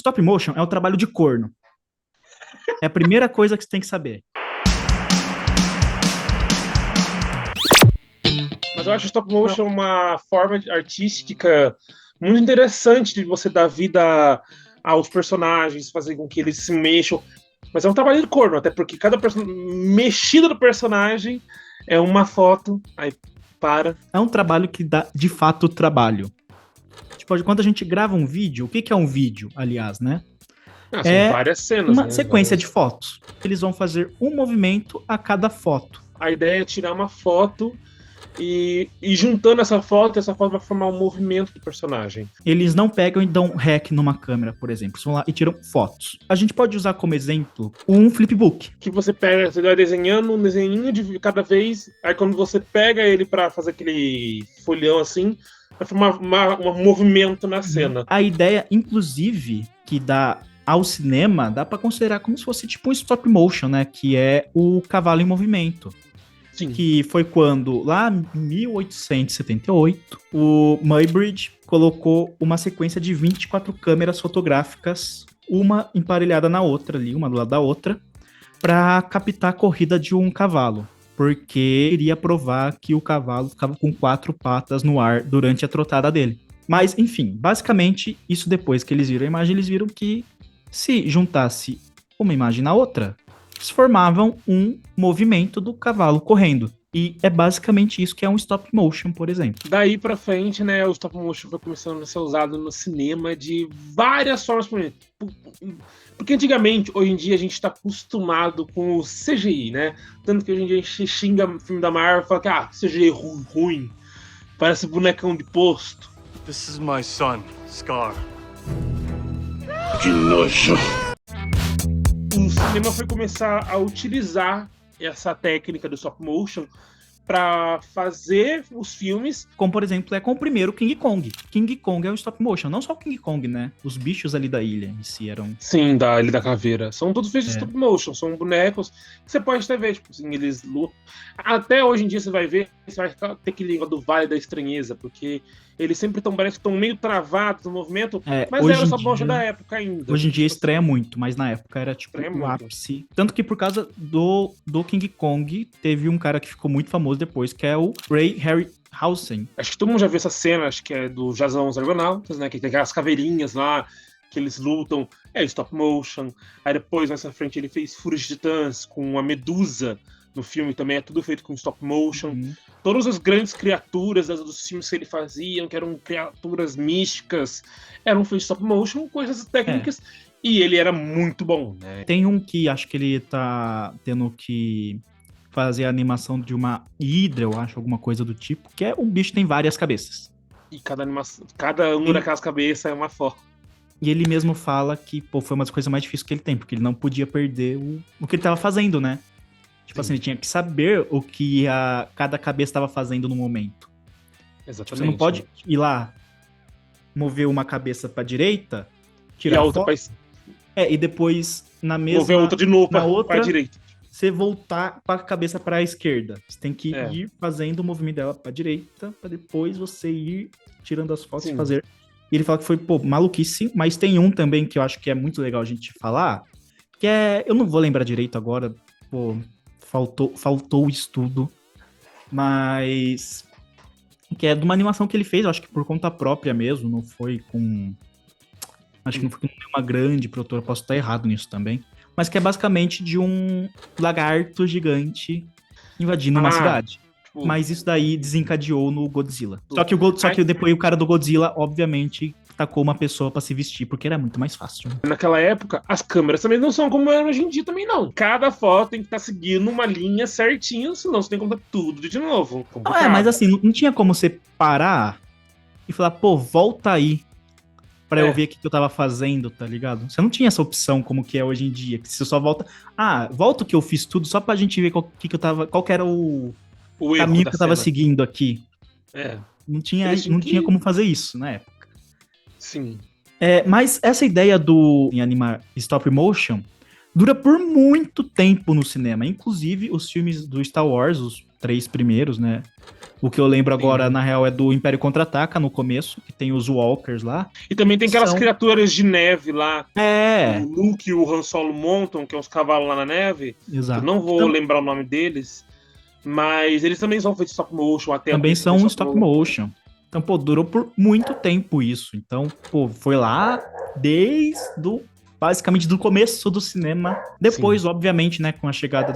Stop motion é o trabalho de corno. É a primeira coisa que você tem que saber. Mas eu acho o stop motion uma forma artística muito interessante de você dar vida aos personagens, fazer com que eles se mexam. Mas é um trabalho de corno, até porque cada mexida do personagem é uma foto, aí para. É um trabalho que dá, de fato, trabalho. Tipo, quando a gente grava um vídeo, o que é um vídeo, aliás, né? São várias cenas, uma né? sequência de fotos. Eles vão fazer um movimento a cada foto. A ideia é tirar uma foto e juntando essa foto vai formar um movimento do personagem. Eles não pegam e dão rec numa câmera, por exemplo. Eles vão lá e tiram fotos. A gente pode usar como exemplo um flipbook. Que você pega, você vai desenhando um desenhinho de cada vez, aí quando você pega ele para fazer aquele folhão assim, vai formar um movimento na cena. A ideia, inclusive, que dá ao cinema, dá para considerar como se fosse tipo um stop motion, né? Que é o cavalo em movimento. Sim. Que foi quando, lá em 1878, o Muybridge colocou uma sequência de 24 câmeras fotográficas, uma emparelhada na outra ali, uma do lado da outra, para captar a corrida de um cavalo. Porque queria provar que o cavalo ficava com 4 patas no ar durante a trotada dele. Mas, enfim, basicamente, isso depois que eles viram a imagem, eles viram que se juntasse uma imagem na outra, eles formavam um movimento do cavalo correndo. E é basicamente isso que é um stop motion, por exemplo. Daí pra frente, né, o stop motion foi começando a ser usado no cinema de várias formas. Porque antigamente, hoje em dia, a gente tá acostumado com o CGI, né? Tanto que hoje em dia a gente xinga o filme da Marvel e fala que CGI é ruim, parece bonecão de posto. This is my son, Scar. Que nojo. O cinema foi começar a utilizar essa técnica do stop motion para fazer os filmes. Como, por exemplo, com o primeiro King Kong. King Kong é um stop motion. Não só o King Kong, né? Os bichos ali da ilha em si eram... Sim, da Ilha da Caveira. São todos feitos de stop motion. São bonecos que você pode até ver. Tipo assim, eles lutam. Até hoje em dia você vai ver, você vai ter que ligar do Vale da Estranheza, porque eles sempre parece que estão meio travados no movimento, mas era o stop motion da época ainda. Hoje em dia estreia muito, mas na época era tipo o ápice. Tanto que por causa do King Kong, teve um cara que ficou muito famoso depois, que é o Ray Harryhausen. Acho que todo mundo já viu essa cena, acho que é do Jason os Argonautas, né? Que tem aquelas caveirinhas lá, que eles lutam, stop motion. Aí depois, nessa frente, ele fez Fúria de Titãs com a Medusa no filme, também é tudo feito com stop motion. Todas as grandes criaturas dos filmes que ele fazia, que eram criaturas místicas, eram feitos stop motion, coisas técnicas, e ele era muito bom, né? Tem um que acho que ele tá tendo que fazer a animação de uma hidra, eu acho, alguma coisa do tipo, que é um bicho que tem várias cabeças. E cada uma daquelas cabeças é uma foto. E ele mesmo fala que, foi uma das coisas mais difíceis que ele tem, porque ele não podia perder o que ele tava fazendo, né? Tipo assim, ele tinha que saber o que cada cabeça estava fazendo no momento. Exatamente. Tipo, você não pode ir lá, mover uma cabeça pra direita, tirar e a outra foto, e depois na mesma... Mover a outra de novo pra pra direita. Você voltar com a cabeça pra esquerda. Você tem que ir fazendo o movimento dela pra direita, pra depois você ir tirando as fotos e fazer. E ele fala que foi, maluquice, mas tem um também que eu acho que é muito legal a gente falar, que é... Eu não vou lembrar direito agora, faltou o estudo, mas que é de uma animação que ele fez, eu acho que por conta própria mesmo, não foi com... Acho que não foi com uma grande produtora, posso estar errado nisso também, mas que é basicamente de um lagarto gigante invadindo uma cidade. Mas isso daí desencadeou no Godzilla. Só que depois o cara do Godzilla, obviamente, tacou uma pessoa pra se vestir, porque era muito mais fácil. Naquela época, as câmeras também não são como eram hoje em dia também, não. Cada foto tem que estar seguindo uma linha certinha, senão você tem que contar tudo de novo. Mas assim, não tinha como você parar e falar, volta aí pra eu ver o que eu tava fazendo, tá ligado? Você não tinha essa opção como que é hoje em dia, que você só volta... volta o que eu fiz tudo, só pra gente ver qual que era o caminho que eu tava seguindo aqui. Não tinha como fazer isso na época. Sim. Mas essa ideia em animar stop motion dura por muito tempo no cinema. Inclusive, os filmes do Star Wars, três primeiros, né? O que eu lembro agora, na real, é do Império Contra-Ataca, no começo, que tem os Walkers lá. E também tem aquelas São- criaturas de neve lá. É, O Luke e o Han Solo montam, que é uns cavalos lá na neve. Que eu exato. não vou lembrar o nome deles. Mas eles também são feitos stop motion até. Também a são stop motion. Então, pô, durou por muito tempo isso. Então, pô, foi lá basicamente do começo do cinema. Depois, obviamente, né, com a chegada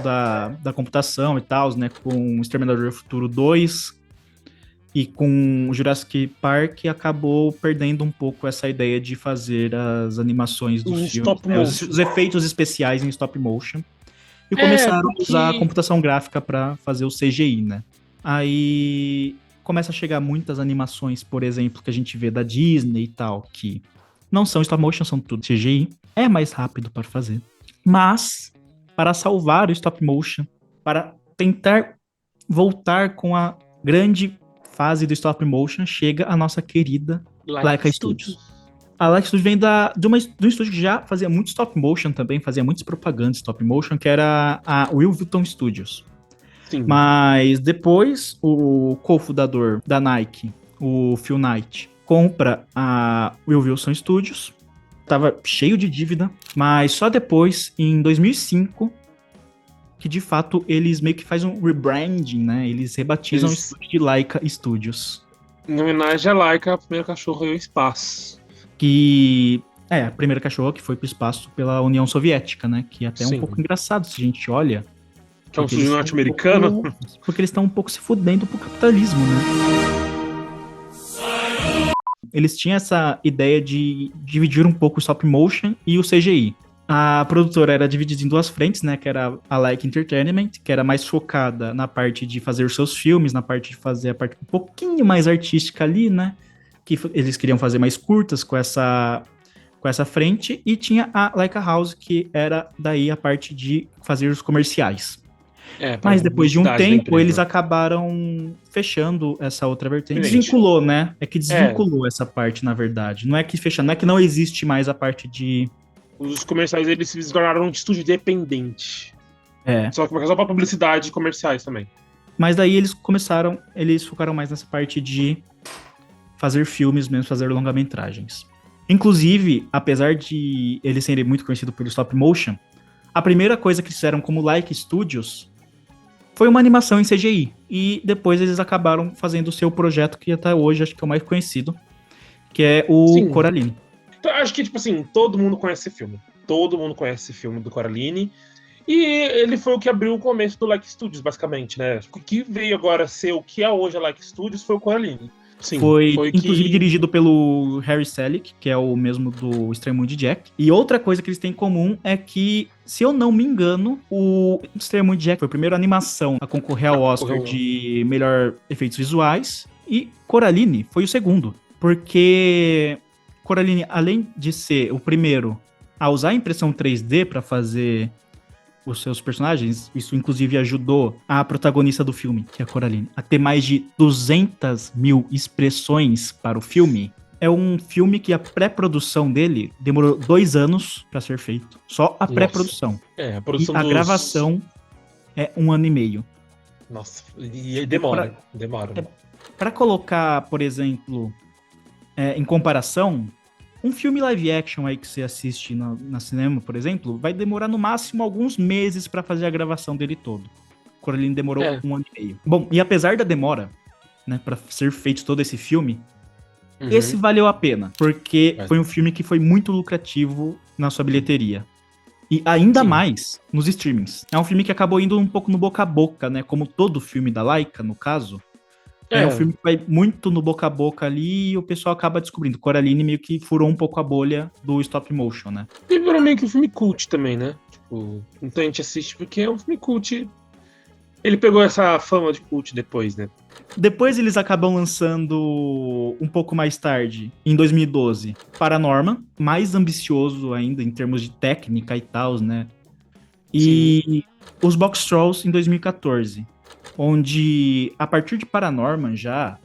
da computação e tal, né, com o Exterminador do Futuro 2 e com o Jurassic Park, acabou perdendo um pouco essa ideia de fazer as animações dos filmes, Stop né, motion. os efeitos especiais em stop motion. E começaram a usar a computação gráfica para fazer o CGI, né? Aí começa a chegar muitas animações, por exemplo, que a gente vê da Disney e tal, que não são stop motion, são tudo CGI. É mais rápido para fazer. Mas, para salvar o stop motion, para tentar voltar com a grande fase do stop motion, chega a nossa querida Laika Studios. A Laika Studios vem de um estúdio que já fazia muito stop motion também, fazia muitas propagandas de stop motion, que era a Wilton Studios. Sim. Mas depois, o cofundador da Nike, o Phil Knight, compra a Will Wilson Studios. Tava cheio de dívida, mas só depois, em 2005, que de fato eles meio que fazem um rebranding, né? Eles rebatizam o estúdio de Laika Studios. Em homenagem a Laika, a primeira cachorra e o espaço. Que é a primeira cachorra que foi pro espaço pela União Soviética, né? Que é até um pouco engraçado se a gente olha. Que é um estúdio norte-americano. Porque eles estão um pouco se fudendo pro capitalismo, né? Eles tinham essa ideia de dividir um pouco o stop motion e o CGI. A produtora era dividida em duas frentes, né? Que era a Laika Entertainment, que era mais focada na parte de fazer os seus filmes, na parte de fazer a parte um pouquinho mais artística ali, né? Que eles queriam fazer mais curtas com essa frente. E tinha a Laika House, que era daí a parte de fazer os comerciais. Mas depois de um tempo, eles acabaram fechando essa outra vertente. Desvinculou, né? É que desvinculou essa parte, na verdade. Não é que fechando, não é que não existe mais a parte de... Os comerciais, eles se tornaram de estúdio independente. Só que só pra publicidade e comerciais também. Mas daí eles focaram mais nessa parte de fazer filmes mesmo, fazer longa-metragens. Inclusive, apesar de eles serem muito conhecidos pelo stop motion, a primeira coisa que eles fizeram como Laika Studios foi uma animação em CGI. E depois eles acabaram fazendo o seu projeto, que até hoje acho que é o mais conhecido, que é o Coraline. Então, acho que, tipo assim, todo mundo conhece esse filme. Todo mundo conhece esse filme do Coraline. E ele foi o que abriu o começo do Laika Studios, basicamente, né? O que veio agora a ser o que é hoje a Laika Studios foi o Coraline. Sim, foi inclusive dirigido pelo Harry Selick, que é o mesmo do Extremo de Jack. E outra coisa que eles têm em comum é que, se eu não me engano, o Extremo de Jack foi a primeira animação a concorrer ao Oscar de melhor efeitos visuais. E Coraline foi o segundo. Porque Coraline, além de ser o primeiro a usar a impressão 3D para fazer os seus personagens, isso inclusive ajudou a protagonista do filme, que é a Coraline, a ter mais de 200 mil expressões para o filme. É um filme que a pré-produção dele demorou 2 anos para ser feito. Só a pré-produção. A produção e a gravação é 1 ano e meio. Nossa, e demora. Para colocar, por exemplo, em comparação, um filme live action aí que você assiste na cinema, por exemplo, vai demorar no máximo alguns meses para fazer a gravação dele todo. Coraline demorou 1 ano e meio. Bom, e apesar da demora, né, para ser feito todo esse filme, esse valeu a pena, porque foi um filme que foi muito lucrativo na sua bilheteria. E ainda mais nos streamings. É um filme que acabou indo um pouco no boca a boca, né, como todo filme da Laika, no caso. É um filme que vai muito no boca a boca ali e o pessoal acaba descobrindo. Coraline meio que furou um pouco a bolha do stop motion, né? E virou meio que um filme cult também, né? Tipo, então a gente assiste porque é um filme cult. Ele pegou essa fama de cult depois, né? Depois eles acabam lançando um pouco mais tarde, em 2012, Paranorman, mais ambicioso ainda em termos de técnica e tal, né? E os Box Trolls em 2014. Onde, a partir de Paranorman já,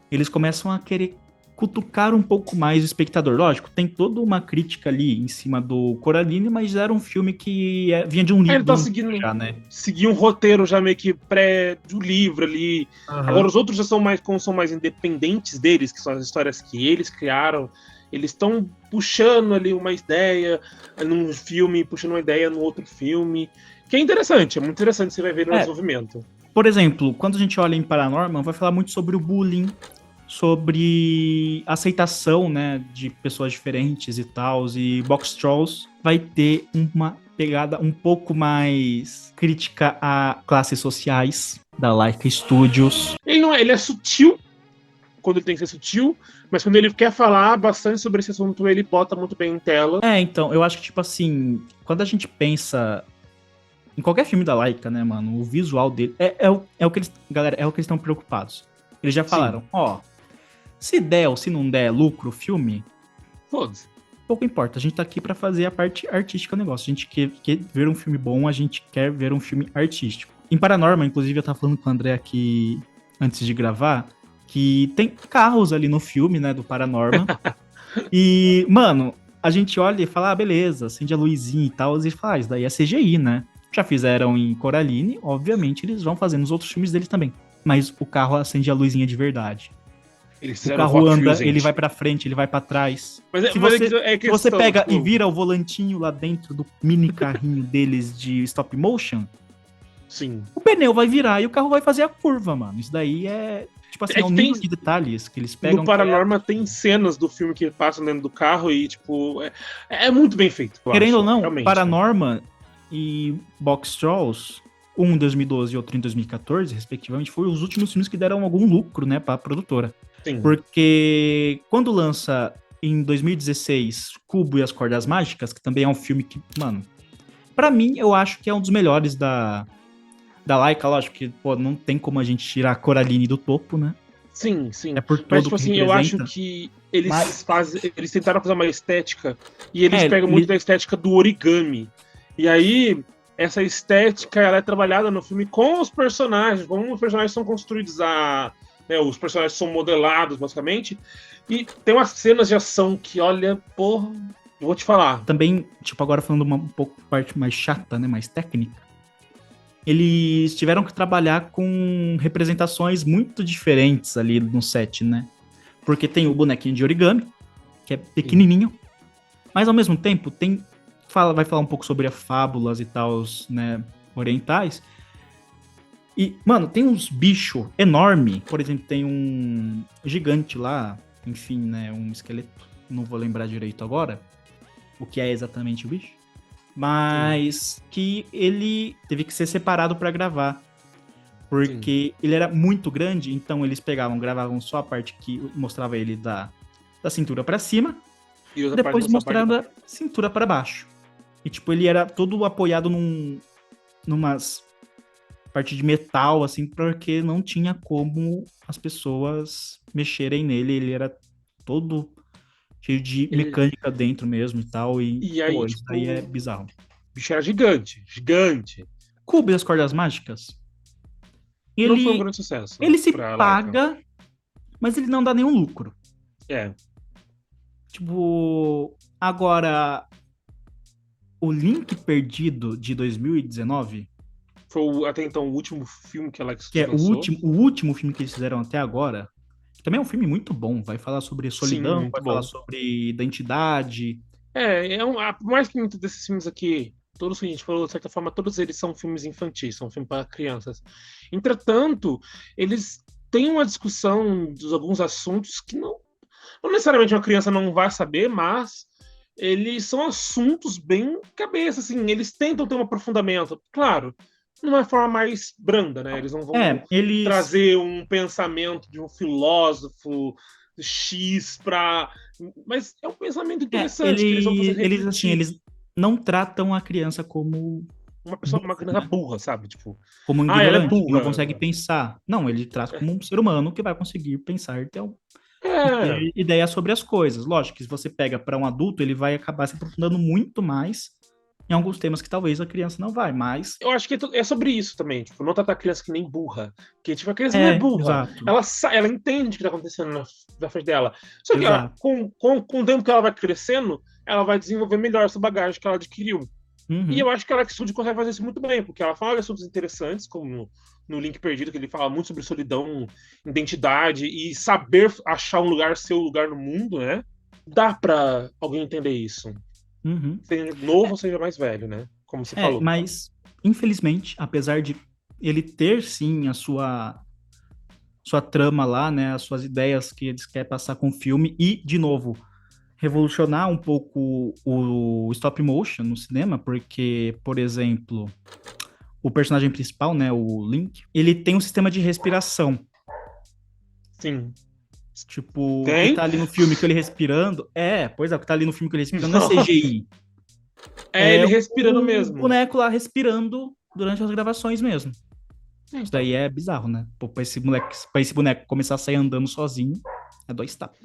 eles começam a querer cutucar um pouco mais o espectador. Lógico, tem toda uma crítica ali em cima do Coraline, mas era um filme que vinha de um Ele livro tá seguindo um roteiro já meio que pré do livro ali. Agora os outros já são mais, como são mais independentes deles, que são as histórias que eles criaram, eles estão puxando ali uma ideia num filme, puxando uma ideia no outro filme, que é interessante, é muito interessante, você vai ver no desenvolvimento. Por exemplo, quando a gente olha em Paranorman, vai falar muito sobre o bullying, sobre aceitação, né, de pessoas diferentes e tal, e Box Trolls vai ter uma pegada um pouco mais crítica a classes sociais da Laika Studios. Ele é sutil quando ele tem que ser sutil, mas quando ele quer falar bastante sobre esse assunto, ele bota muito bem em tela. Então, eu acho que, tipo assim, quando a gente pensa em qualquer filme da Laika, né, mano, o visual dele é o que eles, galera, é o que eles estão preocupados. Eles já falaram, se der ou se não der lucro o filme, foda-se. Pouco importa, a gente tá aqui pra fazer a parte artística do negócio. A gente quer ver um filme bom, a gente quer ver um filme artístico. Em Paranormal, inclusive, eu tava falando com o André aqui antes de gravar, que tem carros ali no filme, né, do Paranormal. E, mano, a gente olha e fala, beleza, acende a luzinha e tal, e fala, isso daí é CGI, né? Já fizeram em Coraline, obviamente eles vão fazer nos outros filmes deles também. Mas o carro acende a luzinha de verdade. O carro anda, ele vai pra frente, ele vai pra trás. Se você pega e vira o volantinho lá dentro do mini carrinho deles de stop motion, sim, o pneu vai virar e o carro vai fazer a curva, mano. Isso daí é, tipo assim, é um nível de detalhes que eles pegam. No Paranormal tem cenas do filme que passam dentro do carro e, tipo, é muito bem feito. Querendo ou não, Paranormal e Box Trolls, um em 2012 e outro em 2014, respectivamente, foram os últimos filmes que deram algum lucro, né, pra produtora. Sim. Porque quando lança em 2016 Kubo e as Cordas Mágicas, que também é um filme que, mano, pra mim eu acho que é um dos melhores da Laika, lógico que, pô, não tem como a gente tirar a Coraline do topo, né? Sim, sim. É por todo mas, tipo assim, eu acho que eles tentaram fazer uma estética e eles pegam muito da estética do origami. E aí, essa estética, ela é trabalhada no filme com os personagens, como os personagens são construídos os personagens são modelados, basicamente, e tem umas cenas de ação que, olha, porra, eu vou te falar. Também, tipo, agora falando um pouco parte mais chata, né, mais técnica, eles tiveram que trabalhar com representações muito diferentes ali no set, né? Porque tem o bonequinho de origami, que é pequenininho, mas ao mesmo tempo vai falar um pouco sobre as fábulas e tal, né, orientais. E, mano, tem uns bichos enormes. Por exemplo, tem um gigante lá, enfim, né, um esqueleto. Não vou lembrar direito agora o que é exatamente o bicho. Mas que ele teve que ser separado pra gravar. Porque ele era muito grande, então eles gravavam só a parte que mostrava ele da cintura pra cima. E depois mostrava a cintura pra baixo. E, tipo, ele era todo apoiado numas parte de metal, assim, porque não tinha como as pessoas mexerem nele, ele era todo cheio de mecânica dentro mesmo e tal, e aí, isso aí é bizarro. O bicho era gigante. Kubo e as Cordas Mágicas, não foi um grande sucesso. Ele se paga, mas ele não dá nenhum lucro. Tipo, agora, o Link Perdido de 2019... Foi até então o último filme que ela lançou. Que é o último filme que eles fizeram até agora. Também é um filme muito bom. Vai falar sobre solidão, falar sobre identidade. Mais que muitos desses filmes aqui, todos que a gente falou, de certa forma, todos eles são filmes infantis, são filmes para crianças. Entretanto, eles têm uma discussão de alguns assuntos que não necessariamente uma criança não vai saber, mas eles são assuntos bem cabeça, assim, eles tentam ter um aprofundamento. Claro, numa forma mais branda, né? Eles não vão trazer um pensamento de um filósofo X pra... Mas é um pensamento interessante que eles vão fazer refletir. Eles não tratam a criança como... uma criança burra, sabe? Tipo, como um ignorante, ela é burra, não consegue pensar. Não, ele trata como um ser humano que vai conseguir pensar e ter ideia sobre as coisas. Lógico que se você pega para um adulto, ele vai acabar se aprofundando muito mais em alguns temas que talvez a criança não vai, mas Eu acho que é sobre isso também, tipo, não tratar a criança que nem burra. Porque, tipo, a criança não é burra. exato, Ela entende o que tá acontecendo na frente dela. Só que exato. com o tempo que ela vai crescendo, ela vai desenvolver melhor essa bagagem que ela adquiriu. E Uhum. eu acho que a Alex Studio consegue fazer isso muito bem, porque ela fala de assuntos interessantes, como no Link Perdido, que ele fala muito sobre solidão, identidade e saber achar um lugar, seu lugar no mundo, né? Dá pra alguém entender isso. Uhum. Seja novo ou seja mais velho, né? Como você falou. Mas, infelizmente, apesar de ele ter, sim, a sua trama lá, né, as suas ideias que eles querem passar com o filme, e, de novo, revolucionar um pouco o stop motion no cinema, porque, por exemplo, o personagem principal, né, o Link, ele tem um sistema de respiração. Sim. Tipo, o que Tem? tá ali no filme com ele respirando, pois é, o que tá ali no filme com ele respirando não é Nossa. CGI. É É ele respirando o mesmo. boneco lá respirando durante as gravações mesmo. Isso Então, daí é bizarro, né? Pô, pra esse boneco começar a sair andando sozinho, é 2 tapas.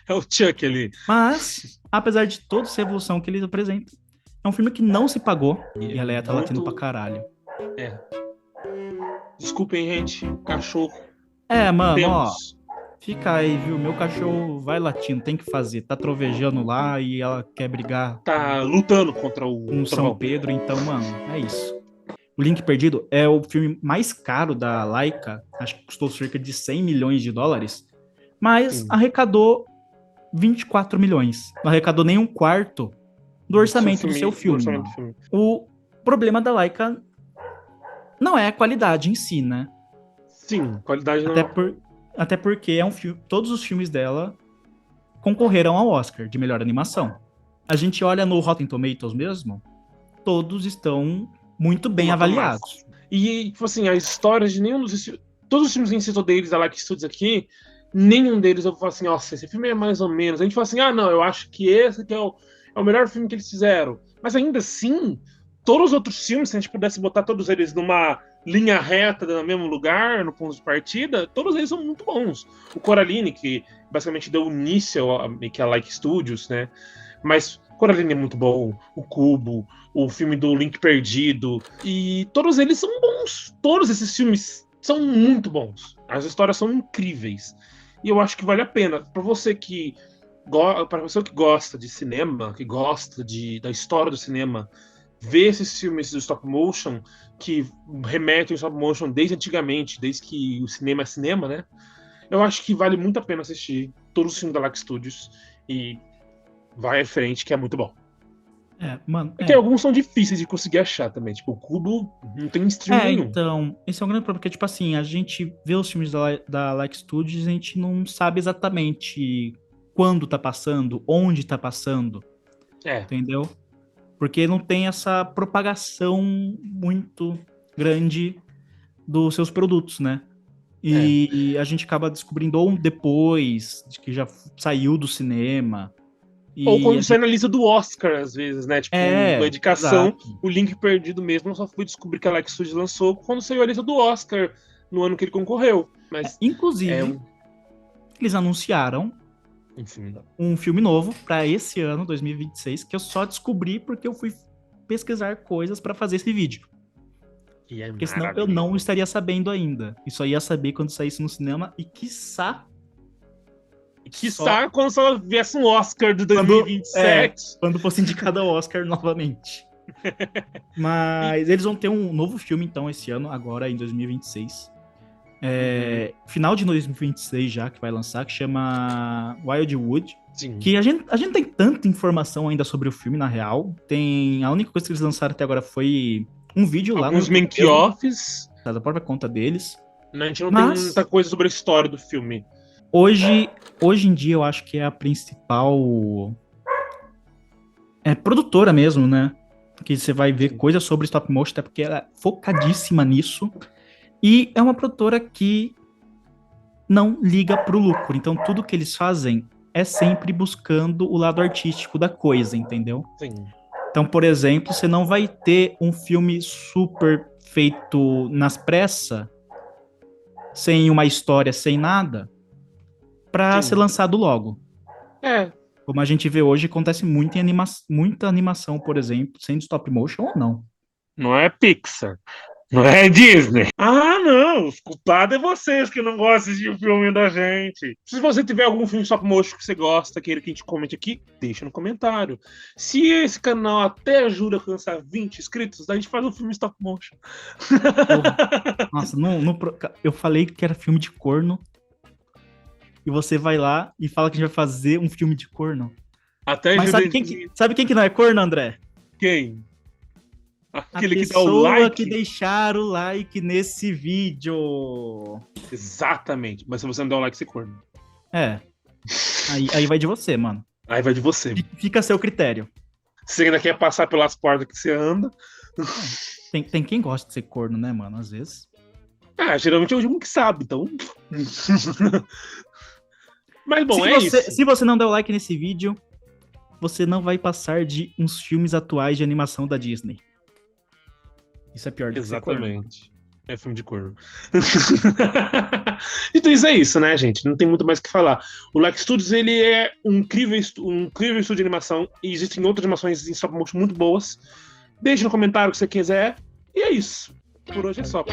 é o Chuck ali. Mas, apesar de toda essa revolução que eles apresentam, é um filme que não se pagou e a Leia tá latindo pra caralho. É. Desculpem, gente. Cachorro. Mano, ó, Temos. fica aí, viu? Meu cachorro vai latindo, tem que fazer. Tá trovejando lá e ela quer brigar Tá lutando contra com o o São trovão. Pedro, então, mano, é isso. O Link Perdido é o filme mais caro da Laika, acho que custou cerca de 100 milhões de dólares, mas Sim. arrecadou 24 milhões. Não arrecadou nem um quarto do orçamento do seu filme, orçamento mano. do filme. O problema da Laika não é a qualidade em si, né? Sim, qualidade Até, não. até porque é um filme, todos os filmes dela concorreram ao Oscar de melhor animação. A gente olha no Rotten Tomatoes mesmo, todos estão muito bem Nota avaliados. máxima. E, tipo assim, as histórias de nenhum dos. Todos os filmes que a gente citou deles, da Like Studios aqui, nenhum deles eu falo assim, nossa, esse filme é mais ou menos. A gente fala assim, ah, não, eu acho que esse aqui é o melhor filme que eles fizeram. Mas ainda assim, todos os outros filmes, se a gente pudesse botar todos eles numa linha reta, no mesmo lugar, no ponto de partida, todos eles são muito bons. O Coraline, que basicamente deu início que a Like Studios, né? Mas Coraline é muito bom, o Cubo, o filme do Link Perdido, e todos eles são bons. Todos esses filmes são muito bons. As histórias são incríveis. E eu acho que vale a pena. Para você que gosta de cinema, que gosta da história do cinema, ver esses filmes do stop motion, que remetem ao stop motion desde antigamente, desde que o cinema é cinema, né? Eu acho que vale muito a pena assistir todos os filmes da Lack Studios e vai à frente, que é muito bom. Mano, Porque alguns são difíceis de conseguir achar também. Tipo, o Cubo não tem stream nenhum. então, esse é um grande problema, porque, tipo assim, a gente vê os filmes da Like Studios e a gente não sabe exatamente quando tá passando, onde tá passando, É. entendeu? Porque não tem essa propagação muito grande dos seus produtos, né? E a gente acaba descobrindo ou depois de que já saiu do cinema. Ou E a quando sai gente... na lista do Oscar, às vezes, né? Tipo, a indicação, exato. o Link Perdido mesmo, eu só fui descobrir que a Alex Studios lançou quando saiu a lista do Oscar, no ano que ele concorreu. Mas Inclusive, eles anunciaram enfim. um filme novo para esse ano, 2026, que eu só descobri porque eu fui pesquisar coisas para fazer esse vídeo. E é Porque senão eu não estaria sabendo ainda. E só ia saber quando saísse no cinema e quiçá quando só viesse um Oscar de 2027. Quando fosse indicado ao Oscar novamente. Mas eles vão ter um novo filme, então, esse ano, agora em 2026. Final de 2026 já, que vai lançar, que chama Wildwood. Sim. Que a gente não tem tanta informação ainda sobre o filme, na real. A única coisa que eles lançaram até agora foi um vídeo lá alguns make-offs da própria conta deles. A gente não tem muita coisa sobre a história do filme. Hoje em dia, eu acho que é a principal produtora mesmo, né? Que você vai ver coisas sobre stop motion, até porque ela é focadíssima nisso. E é uma produtora que não liga pro lucro. Então, tudo que eles fazem é sempre buscando o lado artístico da coisa, entendeu? Sim. Então, por exemplo, você não vai ter um filme super feito nas pressas, sem uma história, sem nada, pra ser lançado logo. Como a gente vê hoje, acontece muito muita animação, por exemplo, sendo stop motion ou não. Não é Pixar. Não é Disney. Ah, não. Os culpados é vocês que não gostam de filme da gente. Se você tiver algum filme stop motion que você gosta, queira que a gente comente aqui, deixa no comentário. Se esse canal até ajuda a alcançar 20 inscritos, a gente faz um filme stop motion. Nossa, eu falei que era filme de corno. E você vai lá e fala que a gente vai fazer um filme de corno. Até Mas sabe quem que não é corno, André? Quem? Aquele que dá o pessoa like. que deixar o like nesse vídeo. Exatamente. Mas se você não der o like, você corno. É. Aí vai de você, mano. Aí vai de você. Fica a seu critério. Você ainda quer passar pelas portas que você anda. Tem quem gosta de ser corno, né, mano? Às vezes. Geralmente é o Júnior que sabe, então. Mas bom, isso. Se você não der o like nesse vídeo, você não vai passar de uns filmes atuais de animação da Disney. Isso é pior do que ser corno. Exatamente. É filme de corno. Então isso é isso, né, gente? Não tem muito mais o que falar. O Like Studios, ele é um incrível estúdio de animação. E existem outras animações em stop motion muito boas. Deixe no comentário o que você quiser. E é isso. Por hoje é só.